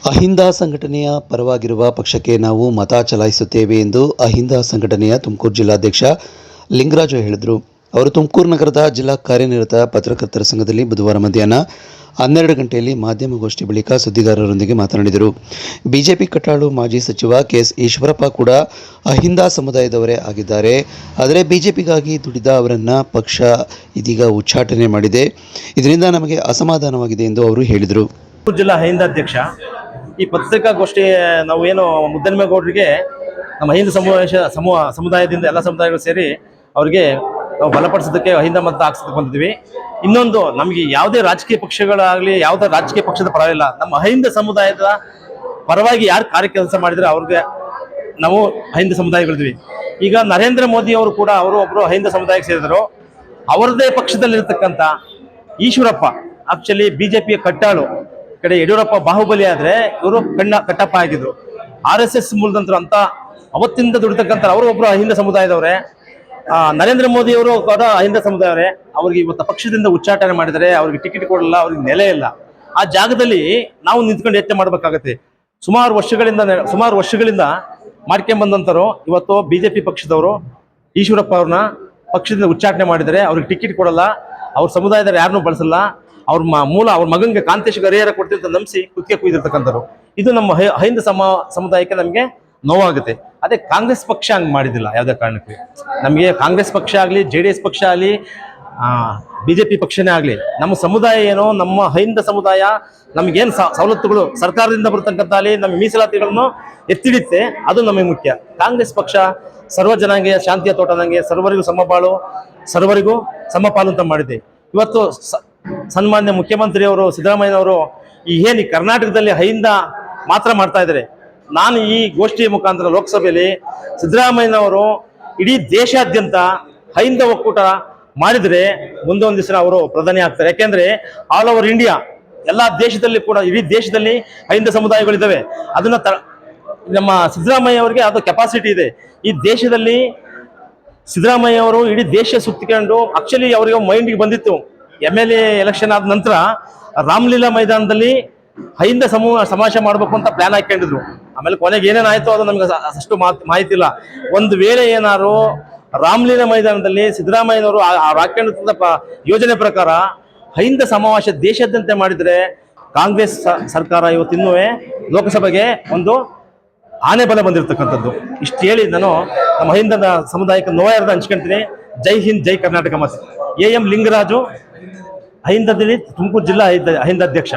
ಅಹಿಂದ ಸಂಘಟನೆಯ ಪರವಾಗಿರುವ ಪಕ್ಷಕ್ಕೆ ನಾವು ಮತ ಚಲಾಯಿಸುತ್ತೇವೆ ಎಂದು ಅಹಿಂದ ಸಂಘಟನೆಯ ತುಮಕೂರು ಜಿಲ್ಲಾಧ್ಯಕ್ಷ ಲಿಂಗರಾಜು ಹೇಳಿದರು. ಅವರು ತುಮಕೂರು ನಗರದ ಜಿಲ್ಲಾ ಕಾರ್ಯನಿರತ ಪತ್ರಕರ್ತರ ಸಂಘದಲ್ಲಿ ಬುಧವಾರ ಮಧ್ಯಾಹ್ನ 12 ಗಂಟೆಯಲ್ಲಿ ಮಾಧ್ಯಮಗೋಷ್ಠಿ ಬಳಿಕ ಸುದ್ದಿಗಾರರೊಂದಿಗೆ ಮಾತನಾಡಿದರು. ಬಿಜೆಪಿ ಕಟ್ಟಾಳು ಮಾಜಿ ಸಚಿವ ಕೆಎಸ್ ಈಶ್ವರಪ್ಪ ಕೂಡ ಅಹಿಂದ ಸಮುದಾಯದವರೇ ಆಗಿದ್ದಾರೆ. ಆದರೆ ಬಿಜೆಪಿಗಾಗಿ ದುಡಿದ ಅವರನ್ನು ಪಕ್ಷ ಇದೀಗ ಉಚ್ಚಾಟನೆ ಮಾಡಿದೆ. ಇದರಿಂದ ನಮಗೆ ಅಸಮಾಧಾನವಾಗಿದೆ ಎಂದು ಅವರು ಹೇಳಿದರು. ಜಿಲ್ಲಾ ಅಹಿಂದ ಅಧ್ಯಕ್ಷ ಈ ಪತ್ರಿಕಾಗೋಷ್ಠಿ ನಾವು ಏನು ಮುದ್ದನ್ಮೇಗೌಡರಿಗೆ ನಮ್ಮ ಅಹಿಂದ ಸಮುದಾಯದಿಂದ ಎಲ್ಲ ಸಮುದಾಯಗಳು ಸೇರಿ ಅವರಿಗೆ ನಾವು ಬಲಪಡಿಸೋದಕ್ಕೆ ಅಹಿಂದ ಮತ ಹಾಕ್ಸೋದಕ್ಕೆ ಬಂದಿದ್ವಿ. ಇನ್ನೊಂದು, ನಮಗೆ ಯಾವುದೇ ರಾಜಕೀಯ ಪಕ್ಷಗಳಾಗಲಿ ಯಾವುದೇ ರಾಜಕೀಯ ಪಕ್ಷದ ಪರವಾಗಿಲ್ಲ, ನಮ್ಮ ಅಹಿಂದ ಸಮುದಾಯದ ಪರವಾಗಿ ಯಾರು ಕಾರ್ಯಕೆಲಸ ಮಾಡಿದ್ರೆ ಅವ್ರಿಗೆ ನಾವು ಅಹಿಂದ ಸಮುದಾಯಗಳಿದ್ವಿ. ಈಗ ನರೇಂದ್ರ ಮೋದಿ ಅವರು ಕೂಡ ಒಬ್ಬರು ಅಹಿಂದ ಸಮುದಾಯಕ್ಕೆ ಸೇರಿದರು. ಅವರದೇ ಪಕ್ಷದಲ್ಲಿರ್ತಕ್ಕಂಥ ಈಶ್ವರಪ್ಪ ಆಕ್ಚುಲಿ ಬಿಜೆಪಿಯ ಕಟ್ಟಾಳು, ಕಡೆ ಯಡಿಯೂರಪ್ಪ ಬಾಹುಬಲಿ ಆದ್ರೆ ಇವರು ಕಟ್ಟಪ್ಪ ಆಗಿದ್ರು. RSS ಮೂಲದಂತರ ಅಂತ ಅವತ್ತಿಂದ ದುಡಿತಕ್ಕಂಥ ಅವರು ಒಬ್ರು ಅಹಿಂದ ಸಮುದಾಯದವರೇ. ನರೇಂದ್ರ ಮೋದಿ ಅವರು ಕೂಡ ಅಹಿಂದ ಸಮುದಾಯವರೇ. ಅವ್ರಿಗೆ ಇವತ್ತು ಪಕ್ಷದಿಂದ ಉಚ್ಚಾಟನೆ ಮಾಡಿದರೆ ಅವ್ರಿಗೆ ಟಿಕೆಟ್ ಕೊಡಲ್ಲ, ಅವ್ರಿಗೆ ನೆಲೆ ಇಲ್ಲ. ಆ ಜಾಗದಲ್ಲಿ ನಾವು ನಿಂತ್ಕೊಂಡು ಯತ್ನ ಮಾಡ್ಬೇಕಾಗತ್ತೆ. ಸುಮಾರು ವರ್ಷಗಳಿಂದ ಮಾಡ್ಕೊಂಡ್ ಬಂದಂತರು ಇವತ್ತು ಬಿಜೆಪಿ ಪಕ್ಷದವರು ಈಶ್ವರಪ್ಪ ಅವ್ರನ್ನ ಪಕ್ಷದಿಂದ ಉಚ್ಚಾಟನೆ ಮಾಡಿದರೆ ಅವ್ರಿಗೆ ಟಿಕೆಟ್ ಕೊಡಲ್ಲ, ಅವ್ರ ಸಮುದಾಯದಲ್ಲಿ ಯಾರನ್ನೂ ಬಳಸಲ್ಲ, ಅವ್ರ ಮಗನಿಗೆ ಕಾಂತೇಶ್ ಹರಿಹರ ಕೊಡ್ತೀವಿ ಅಂತ ನಂಬಿಸಿ ಕುತ್ತಿಗೆ ಕುಯ್ದಿರ್ತಕ್ಕಂಥವ್ರು. ಇದು ನಮ್ಮ ಅಹಿಂದ ಸಮುದಾಯಕ್ಕೆ ನಮಗೆ ನೋವಾಗುತ್ತೆ. ಅದೇ ಕಾಂಗ್ರೆಸ್ ಪಕ್ಷ ಹಂಗೆ ಮಾಡಿದಿಲ್ಲ ಯಾವುದೇ ಕಾರಣಕ್ಕೂ. ನಮಗೆ ಕಾಂಗ್ರೆಸ್ ಪಕ್ಷ ಆಗಲಿ, JDS ಪಕ್ಷ ಆಗಲಿ, ಬಿಜೆಪಿ ಪಕ್ಷನೇ ಆಗಲಿ, ನಮ್ಮ ಸಮುದಾಯ ಏನೋ, ನಮ್ಮ ಅಹಿಂದ ಸಮುದಾಯ ನಮಗೇನು ಸವಲತ್ತುಗಳು ಸರ್ಕಾರದಿಂದ ಬರ್ತಕ್ಕಂಥ ನಮ್ಮ ಮೀಸಲಾತಿಗಳನ್ನು ಎತ್ತಿಡಿತ್ತೆ, ಅದು ನಮಗೆ ಮುಖ್ಯ. ಕಾಂಗ್ರೆಸ್ ಪಕ್ಷ ಸರ್ವ ಜನಾಂಗೀಯ ಶಾಂತಿಯ ತೋಟ, ನನಗೆ ಸರ್ವರಿಗೂ ಸಮಬಾಳು, ಸರ್ವರಿಗೂ ಸಮಪಾಲು ಅಂತ ಮಾಡಿದೆ. ಇವತ್ತು ಸನ್ಮಾನ್ಯ ಮುಖ್ಯಮಂತ್ರಿಯವರು ಸಿದ್ದರಾಮಯ್ಯನವರು ಈ ಕರ್ನಾಟಕದಲ್ಲಿ ಅಹಿಂದ ಮಾತ್ರ ಮಾಡ್ತಾ ಇದ್ದಾರೆ. ನಾನು ಈ ಗೋಷ್ಠಿಯ ಮುಖಾಂತರ ಲೋಕಸಭೆಯಲ್ಲಿ ಸಿದ್ದರಾಮಯ್ಯನವರು ಇಡೀ ದೇಶಾದ್ಯಂತ ಅಹಿಂದ ಒಕ್ಕೂಟ ಮಾಡಿದರೆ ಮುಂದೊಂದು ದಿವಸ ಅವರು ಪ್ರಧಾನಿ ಆಗ್ತಾರೆ. ಯಾಕೆಂದ್ರೆ ಆಲ್ ಓವರ್ ಇಂಡಿಯಾ ಎಲ್ಲ ದೇಶದಲ್ಲಿ ಕೂಡ ಇಡೀ ದೇಶದಲ್ಲಿ ಅಹಿಂದ ಸಮುದಾಯಗಳಿದ್ದಾವೆ. ಅದನ್ನ ನಮ್ಮ ಸಿದ್ದರಾಮಯ್ಯ ಅವರಿಗೆ ಅದು ಕೆಪಾಸಿಟಿ ಇದೆ. ಈ ದೇಶದಲ್ಲಿ ಸಿದ್ದರಾಮಯ್ಯ ಅವರು ಇಡೀ ದೇಶ ಸುತ್ತಿಕೊಂಡು ಆಕ್ಚುಲಿ ಅವರಿಗೆ ಮೈಂಡ್ಗೆ ಬಂದಿತ್ತು, MLA ಎಲೆಕ್ಷನ್ ಆದ ನಂತರ ರಾಮಲೀಲಾ ಮೈದಾನದಲ್ಲಿ ಅಹಿಂದ ಸಮಾವೇಶ ಮಾಡಬೇಕು ಅಂತ ಪ್ಲಾನ್ ಹಾಕೊಂಡಿದ್ರು. ಆಮೇಲೆ ಕೊನೆಗೆ ಏನೇನಾಯ್ತು ಅದು ನಮ್ಗೆ ಅಷ್ಟು ಮಾಹಿತಿ ಇಲ್ಲ. ಒಂದು ವೇಳೆ ಏನಾದ್ರು ರಾಮಲೀಲಾ ಮೈದಾನದಲ್ಲಿ ಸಿದ್ದರಾಮಯ್ಯನವರು ಹಾಕೊಂಡಿದ್ದ ಯೋಜನೆ ಪ್ರಕಾರ ಅಹಿಂದ ಸಮಾವೇಶ ದೇಶಾದ್ಯಂತ ಮಾಡಿದ್ರೆ ಕಾಂಗ್ರೆಸ್ ಸರ್ಕಾರ ಇವತ್ತಿನ್ನೂ ಲೋಕಸಭೆಗೆ ಒಂದು ಆನೆ ಬಲ ಬಂದಿರತಕ್ಕಂಥದ್ದು. ಇಷ್ಟು ಹೇಳಿ ನಾನು ನಮ್ಮ ಅಹಿಂದ ಸಮುದಾಯಕ್ಕೆ ನೋವಾರದ ಹಂಚ್ಕೊಂತೀನಿ. ಜೈ ಹಿಂದ್, ಜೈ ಕರ್ನಾಟಕ. ಮತ್ತು AM ಲಿಂಗರಾಜು, ಅಹಿಂದದಲ್ಲಿ ತುಮಕೂರು ಜಿಲ್ಲಾ ಅಹಿಂದ ಅಧ್ಯಕ್ಷ.